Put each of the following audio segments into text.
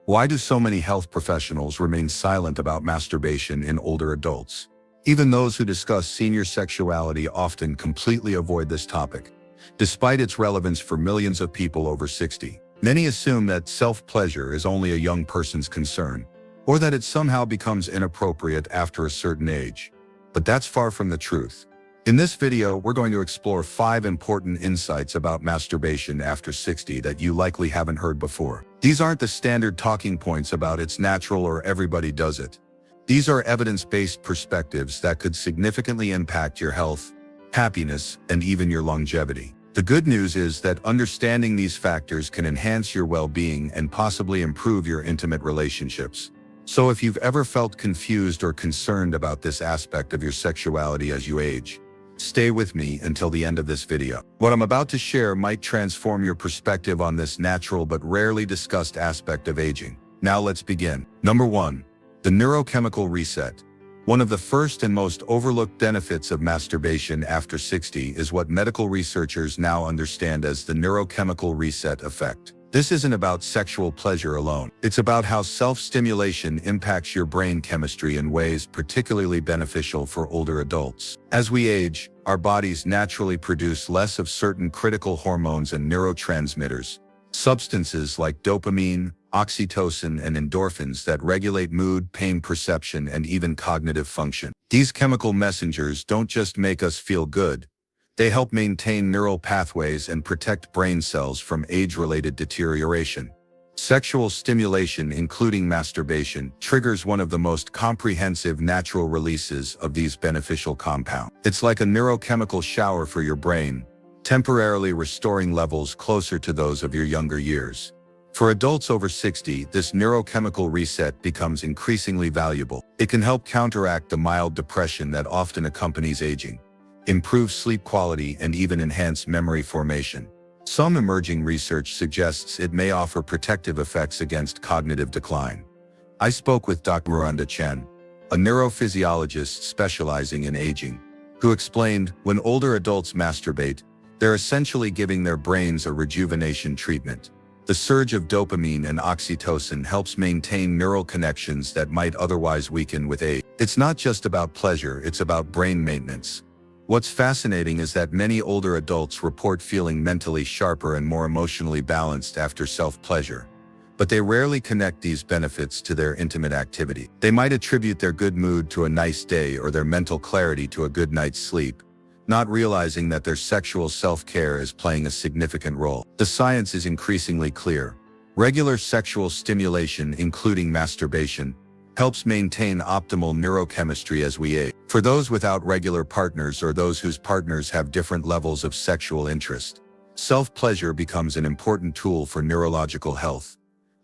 Why do so many health professionals remain silent about masturbation in older adults? Even those who discuss senior sexuality often completely avoid this topic. Despite its relevance for millions of people over 60, many assume that self-pleasure is only a young person's concern, or that it somehow becomes inappropriate after a certain age. But that's far from the truth. In this video, we're going to explore 5 important insights about masturbation after 60 that you likely haven't heard before. These aren't the standard talking points about it's natural or everybody does it. These are evidence-based perspectives that could significantly impact your health, happiness, and even your longevity. The good news is that understanding these factors can enhance your well-being and possibly improve your intimate relationships. So if you've ever felt confused or concerned about this aspect of your sexuality as you age, stay with me until the end of this video. What I'm about to share might transform your perspective on this natural but rarely discussed aspect of aging. Now let's begin. Number 1. The neurochemical reset. One of the first and most overlooked benefits of masturbation after 60 is what medical researchers now understand as the neurochemical reset effect. This isn't about sexual pleasure alone. It's about how self-stimulation impacts your brain chemistry in ways particularly beneficial for older adults. As we age, our bodies naturally produce less of certain critical hormones and neurotransmitters, substances like dopamine, oxytocin, and endorphins that regulate mood, pain perception, and even cognitive function. These chemical messengers don't just make us feel good. They help maintain neural pathways and protect brain cells from age-related deterioration. Sexual stimulation, including masturbation, triggers one of the most comprehensive natural releases of these beneficial compounds. It's like a neurochemical shower for your brain, temporarily restoring levels closer to those of your younger years. For adults over 60, this neurochemical reset becomes increasingly valuable. It can help counteract the mild depression that often accompanies aging, improve sleep quality, and even enhance memory formation. Some emerging research suggests it may offer protective effects against cognitive decline. I spoke with Dr. Miranda Chen, a neurophysiologist specializing in aging, who explained when older adults masturbate, they're essentially giving their brains a rejuvenation treatment. The surge of dopamine and oxytocin helps maintain neural connections that might otherwise weaken with age. It's not just about pleasure, it's about brain maintenance. What's fascinating is that many older adults report feeling mentally sharper and more emotionally balanced after self-pleasure. But they rarely connect these benefits to their intimate activity. They might attribute their good mood to a nice day or their mental clarity to a good night's sleep, not realizing that their sexual self-care is playing a significant role. The science is increasingly clear. Regular sexual stimulation, including masturbation, helps maintain optimal neurochemistry as we age. For those without regular partners or those whose partners have different levels of sexual interest, self-pleasure becomes an important tool for neurological health,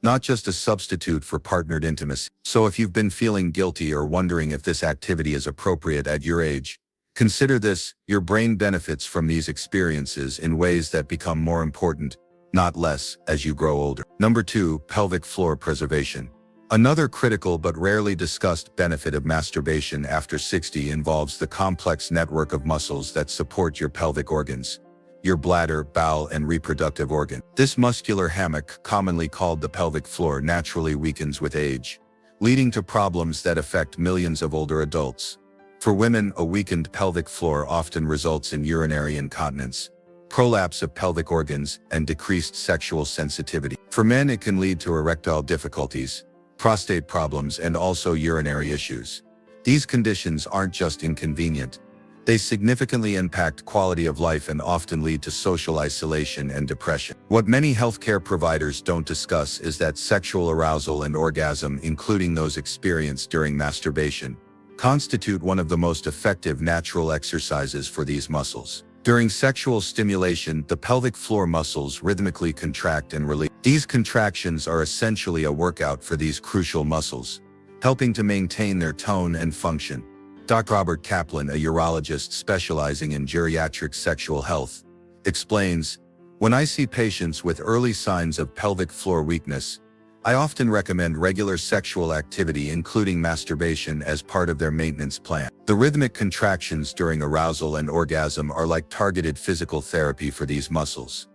not just a substitute for partnered intimacy. So if you've been feeling guilty or wondering if this activity is appropriate at your age, consider this: your brain benefits from these experiences in ways that become more important, not less, as you grow older. Number 2. Pelvic floor preservation. Another critical but rarely discussed benefit of masturbation after 60 involves the complex network of muscles that support your pelvic organs, your bladder, bowel, and reproductive organ. This muscular hammock, commonly called the pelvic floor, naturally weakens with age, leading to problems that affect millions of older adults. For women, a weakened pelvic floor often results in urinary incontinence, prolapse of pelvic organs, and decreased sexual sensitivity. For men, it can lead to erectile difficulties, prostate problems, and also urinary issues. These conditions aren't just inconvenient. They significantly impact quality of life and often lead to social isolation and depression. What many healthcare providers don't discuss is that sexual arousal and orgasm, including those experienced during masturbation, constitute one of the most effective natural exercises for these muscles. During sexual stimulation, the pelvic floor muscles rhythmically contract and release. These contractions are essentially a workout for these crucial muscles, helping to maintain their tone and function. Dr. Robert Kaplan, a urologist specializing in geriatric sexual health, explains, "When I see patients with early signs of pelvic floor weakness, I often recommend regular sexual activity, including masturbation, as part of their maintenance plan. The rhythmic contractions during arousal and orgasm are like targeted physical therapy for these muscles."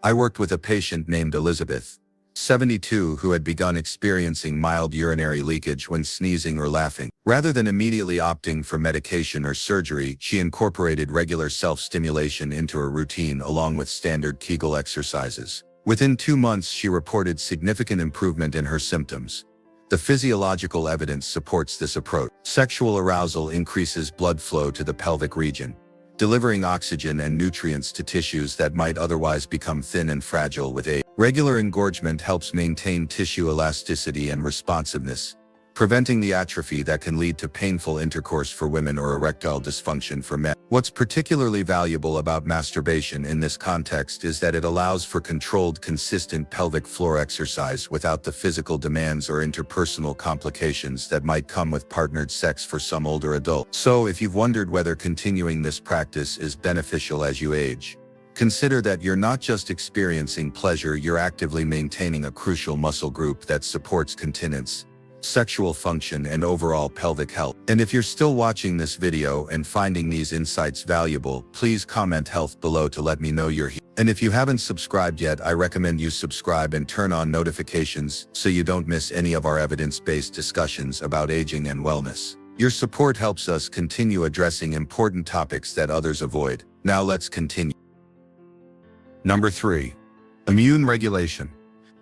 I worked with a patient named Elizabeth, 72 who had begun experiencing mild urinary leakage when sneezing or laughing. Rather than immediately opting for medication or surgery, she incorporated regular self-stimulation into her routine along with standard Kegel exercises. Within 2 months, she reported significant improvement in her symptoms. The physiological evidence supports this approach. Sexual arousal increases blood flow to the pelvic region, delivering oxygen and nutrients to tissues that might otherwise become thin and fragile with age. Regular engorgement helps maintain tissue elasticity and responsiveness, preventing the atrophy that can lead to painful intercourse for women or erectile dysfunction for men. What's particularly valuable about masturbation in this context is that it allows for controlled, consistent pelvic floor exercise without the physical demands or interpersonal complications that might come with partnered sex for some older adults. So, if you've wondered whether continuing this practice is beneficial as you age, consider that you're not just experiencing pleasure, you're actively maintaining a crucial muscle group that supports continence, sexual function, and overall pelvic health. And if you're still watching this video and finding these insights valuable, please comment health below to let me know you're here. And if you haven't subscribed yet, I recommend you subscribe and turn on notifications so you don't miss any of our evidence-based discussions about aging and wellness. Your support helps us continue addressing important topics that others avoid. Now let's continue. Number 3. Immune regulation.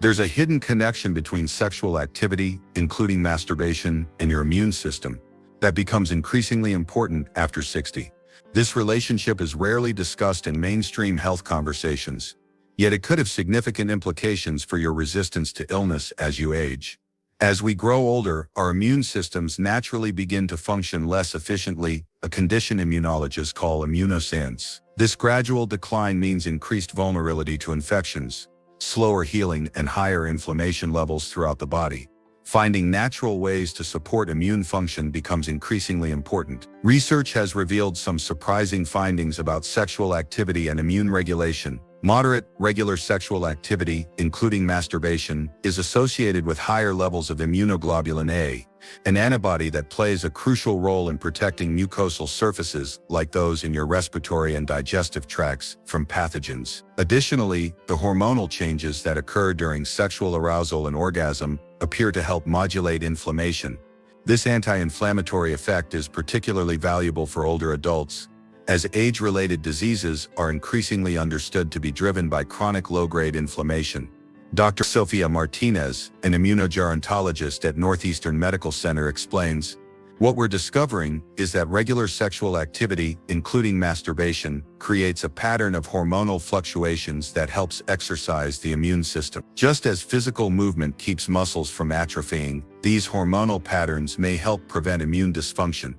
There's a hidden connection between sexual activity, including masturbation, and your immune system that becomes increasingly important after 60. This relationship is rarely discussed in mainstream health conversations, yet it could have significant implications for your resistance to illness as you age. As we grow older, our immune systems naturally begin to function less efficiently, a condition immunologists call immunosenescence. This gradual decline means increased vulnerability to infections, slower healing, and higher inflammation levels throughout the body. Finding natural ways to support immune function becomes increasingly important. Research has revealed some surprising findings about sexual activity and immune regulation. Moderate, regular sexual activity, including masturbation, is associated with higher levels of immunoglobulin A, an antibody that plays a crucial role in protecting mucosal surfaces, like those in your respiratory and digestive tracts, from pathogens. Additionally, the hormonal changes that occur during sexual arousal and orgasm appear to help modulate inflammation. This anti-inflammatory effect is particularly valuable for older adults, as age-related diseases are increasingly understood to be driven by chronic low-grade inflammation. Dr. Sofia Martinez, an immunogerontologist at Northeastern Medical Center, explains, "What we're discovering is that regular sexual activity, including masturbation, creates a pattern of hormonal fluctuations that helps exercise the immune system. Just as physical movement keeps muscles from atrophying, these hormonal patterns may help prevent immune dysfunction."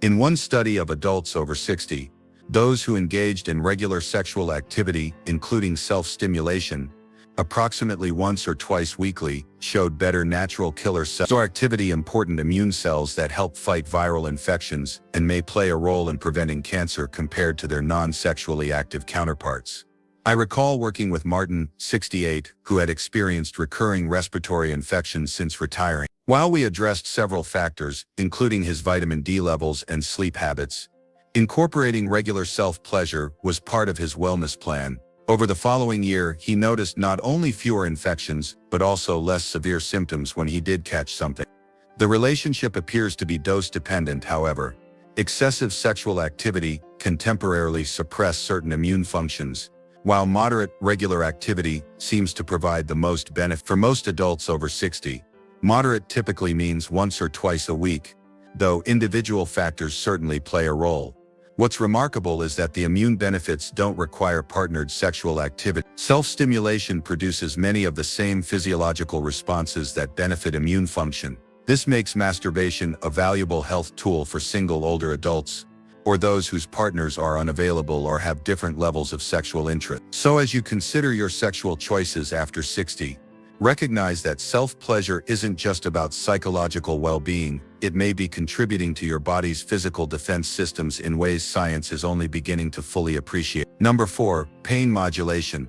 In one study of adults over 60, those who engaged in regular sexual activity, including self-stimulation, approximately once or twice weekly, showed better natural killer cell activity, important immune cells that help fight viral infections and may play a role in preventing cancer compared to their non-sexually active counterparts. I recall working with Martin, 68, who had experienced recurring respiratory infections since retiring. While we addressed several factors, including his vitamin D levels and sleep habits, incorporating regular self-pleasure was part of his wellness plan. Over the following year, he noticed not only fewer infections, but also less severe symptoms when he did catch something. The relationship appears to be dose-dependent, however. Excessive sexual activity can temporarily suppress certain immune functions, while moderate, regular activity seems to provide the most benefit. For most adults over 60, moderate typically means once or twice a week, though individual factors certainly play a role. What's remarkable is that the immune benefits don't require partnered sexual activity. Self-stimulation produces many of the same physiological responses that benefit immune function. This makes masturbation a valuable health tool for single older adults, or those whose partners are unavailable or have different levels of sexual interest. So as you consider your sexual choices after 60, recognize that self-pleasure isn't just about psychological well-being, it may be contributing to your body's physical defense systems in ways science is only beginning to fully appreciate. Number 4, pain modulation.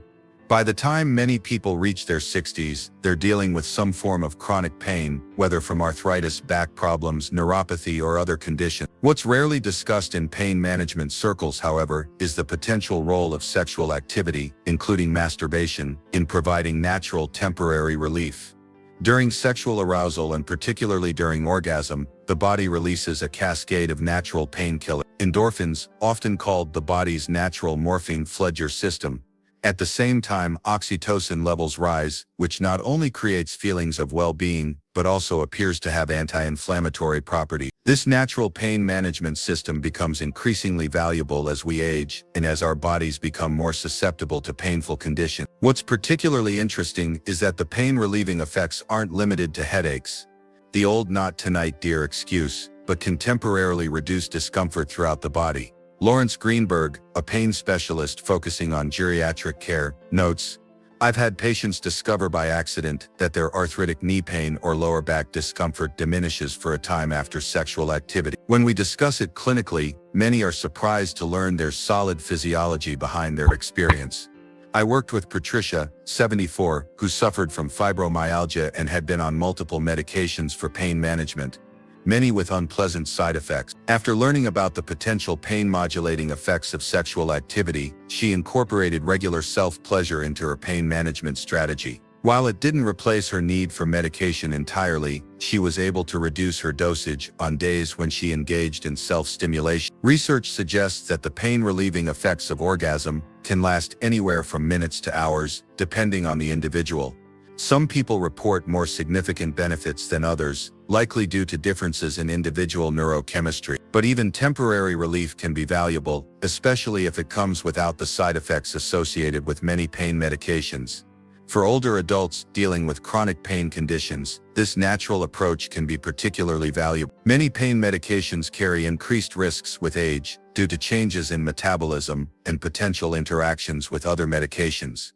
By the time many people reach their 60s, they're dealing with some form of chronic pain, whether from arthritis, back problems, neuropathy, or other conditions. What's rarely discussed in pain management circles, however, is the potential role of sexual activity, including masturbation, in providing natural temporary relief. During sexual arousal and particularly during orgasm, the body releases a cascade of natural painkillers, endorphins, often called the body's natural morphine flood your system. At the same time, oxytocin levels rise, which not only creates feelings of well-being, but also appears to have anti-inflammatory properties. This natural pain management system becomes increasingly valuable as we age and as our bodies become more susceptible to painful conditions. What's particularly interesting is that the pain-relieving effects aren't limited to headaches, the old "not tonight, dear" excuse, but can temporarily reduce discomfort throughout the body. Lawrence Greenberg, a pain specialist focusing on geriatric care, notes, "I've had patients discover by accident that their arthritic knee pain or lower back discomfort diminishes for a time after sexual activity. When we discuss it clinically, many are surprised to learn there's solid physiology behind their experience." I worked with Patricia, 74, who suffered from fibromyalgia and had been on multiple medications for pain management, many with unpleasant side effects. After learning about the potential pain-modulating effects of sexual activity, she incorporated regular self-pleasure into her pain management strategy. While it didn't replace her need for medication entirely, she was able to reduce her dosage on days when she engaged in self-stimulation. Research suggests that the pain-relieving effects of orgasm can last anywhere from minutes to hours, depending on the individual. Some people report more significant benefits than others, likely due to differences in individual neurochemistry. But even temporary relief can be valuable, especially if it comes without the side effects associated with many pain medications. For older adults dealing with chronic pain conditions, this natural approach can be particularly valuable. Many pain medications carry increased risks with age due to changes in metabolism and potential interactions with other medications.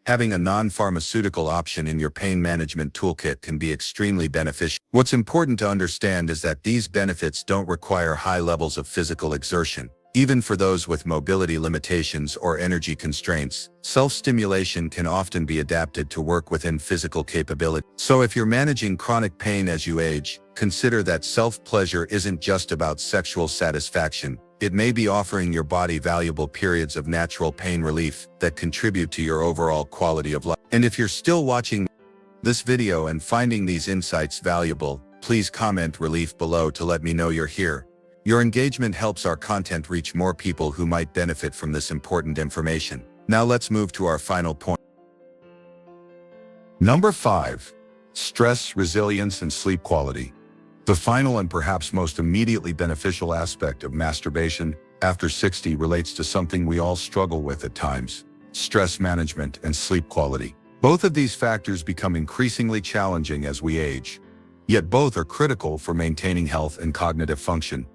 Having a non-pharmaceutical option in your pain management toolkit can be extremely beneficial. What's important to understand is that these benefits don't require high levels of physical exertion. Even for those with mobility limitations or energy constraints, self-stimulation can often be adapted to work within physical capability. So if you're managing chronic pain as you age, consider that self-pleasure isn't just about sexual satisfaction. It may be offering your body valuable periods of natural pain relief that contribute to your overall quality of life. And if you're still watching this video and finding these insights valuable, please comment "relief" below to let me know you're here. Your engagement helps our content reach more people who might benefit from this important information. Now let's move to our final point. Number 5. Stress, resilience, and sleep quality. The final and perhaps most immediately beneficial aspect of masturbation after 60 relates to something we all struggle with at times: stress management and sleep quality. Both of these factors become increasingly challenging as we age, yet both are critical for maintaining health and cognitive function.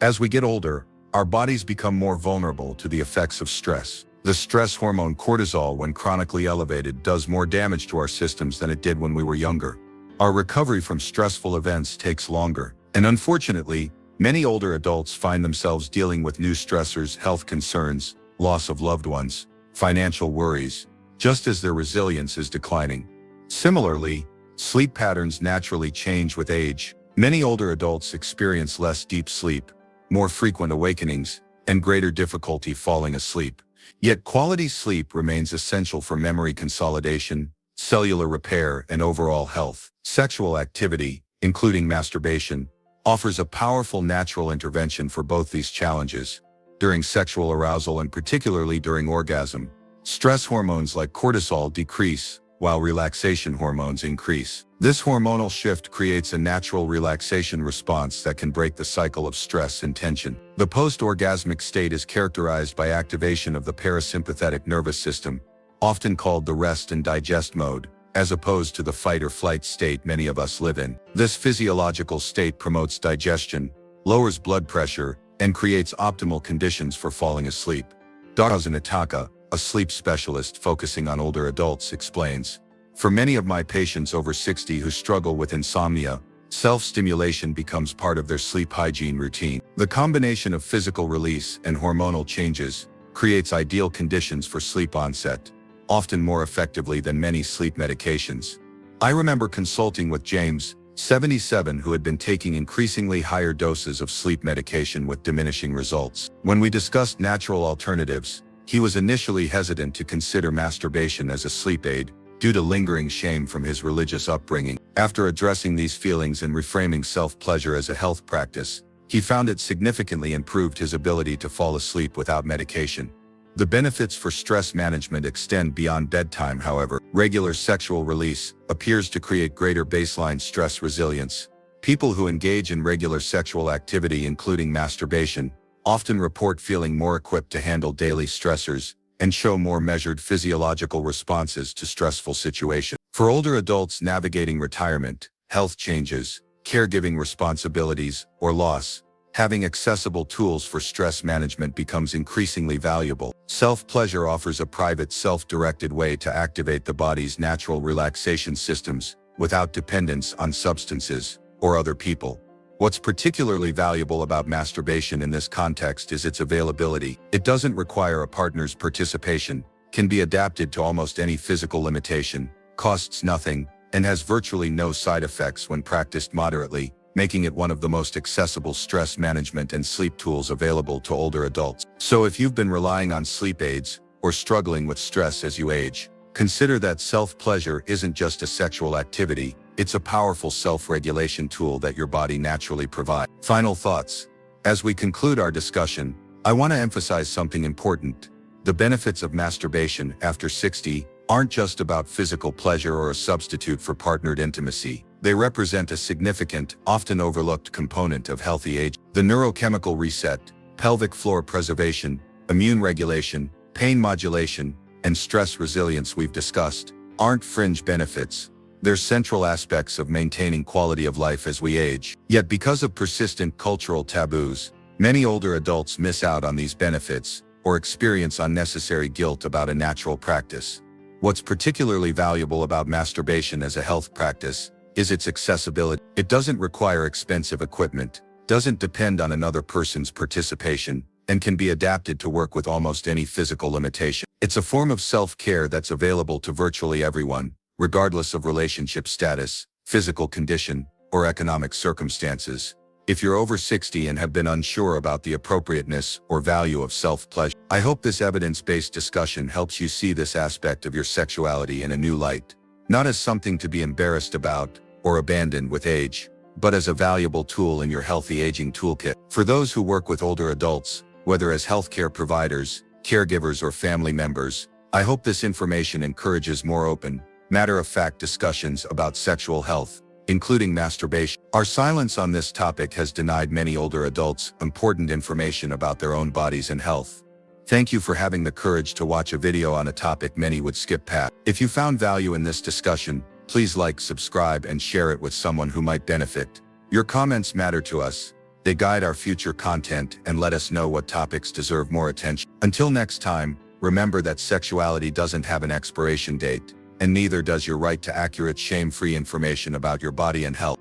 As we get older, our bodies become more vulnerable to the effects of stress. The stress hormone cortisol, when chronically elevated, does more damage to our systems than it did when we were younger. Our recovery from stressful events takes longer, and unfortunately, many older adults find themselves dealing with new stressors, health concerns, loss of loved ones, financial worries, just as their resilience is declining. Similarly, sleep patterns naturally change with age. Many older adults experience less deep sleep, more frequent awakenings, and greater difficulty falling asleep. Yet quality sleep remains essential for memory consolidation, cellular repair, and overall health. Sexual activity, including masturbation, offers a powerful natural intervention for both these challenges. During sexual arousal, and particularly during orgasm, stress hormones like cortisol decrease, while relaxation hormones increase. This hormonal shift creates a natural relaxation response that can break the cycle of stress and tension. The post-orgasmic state is characterized by activation of the parasympathetic nervous system, often called the rest and digest mode, as opposed to the fight or flight state many of us live in. This physiological state promotes digestion, lowers blood pressure, and creates optimal conditions for falling asleep. Dr. Zanataka, a sleep specialist focusing on older adults, explains, "For many of my patients over 60 who struggle with insomnia, self-stimulation becomes part of their sleep hygiene routine. The combination of physical release and hormonal changes creates ideal conditions for sleep onset. often more effectively than many sleep medications. I remember consulting with James, 77, who had been taking increasingly higher doses of sleep medication with diminishing results. When we discussed natural alternatives, he was initially hesitant to consider masturbation as a sleep aid, due to lingering shame from his religious upbringing. After addressing these feelings and reframing self-pleasure as a health practice, he found it significantly improved his ability to fall asleep without medication. The benefits for stress management extend beyond bedtime, however. Regular sexual release appears to create greater baseline stress resilience. People who engage in regular sexual activity, including masturbation, often report feeling more equipped to handle daily stressors and show more measured physiological responses to stressful situations. For older adults navigating retirement, health changes, caregiving responsibilities, or loss, having accessible tools for stress management becomes increasingly valuable. Self-pleasure offers a private, self-directed way to activate the body's natural relaxation systems without dependence on substances or other people. What's particularly valuable about masturbation in this context is its availability. It doesn't require a partner's participation, can be adapted to almost any physical limitation, costs nothing, and has virtually no side effects when practiced moderately, making it one of the most accessible stress management and sleep tools available to older adults. So if you've been relying on sleep aids or struggling with stress as you age, consider that self-pleasure isn't just a sexual activity, it's a powerful self-regulation tool that your body naturally provides. Final thoughts. As we conclude our discussion, I want to emphasize something important. The benefits of masturbation after 60 aren't just about physical pleasure or a substitute for partnered intimacy. They represent a significant, often overlooked component of healthy aging. The neurochemical reset, pelvic floor preservation, immune regulation, pain modulation, and stress resilience we've discussed aren't fringe benefits. They're central aspects of maintaining quality of life as we age. Yet because of persistent cultural taboos, many older adults miss out on these benefits or experience unnecessary guilt about a natural practice. What's particularly valuable about masturbation as a health practice is its accessibility. It doesn't require expensive equipment, doesn't depend on another person's participation, and can be adapted to work with almost any physical limitation. It's a form of self-care that's available to virtually everyone, regardless of relationship status, physical condition, or economic circumstances. If you're over 60 and have been unsure about the appropriateness or value of self-pleasure, I hope this evidence-based discussion helps you see this aspect of your sexuality in a new light, not as something to be embarrassed about or abandoned with age, but as a valuable tool in your healthy aging toolkit. For those who work with older adults, whether as healthcare providers, caregivers, or family members, I hope this information encourages more open, matter-of-fact discussions about sexual health, including masturbation. Our silence on this topic has denied many older adults important information about their own bodies and health. Thank you for having the courage to watch a video on a topic many would skip past. If you found value in this discussion, please like, subscribe, and share it with someone who might benefit. Your comments matter to us. They guide our future content and let us know what topics deserve more attention. Until next time, remember that sexuality doesn't have an expiration date, and neither does your right to accurate, shame-free information about your body and health.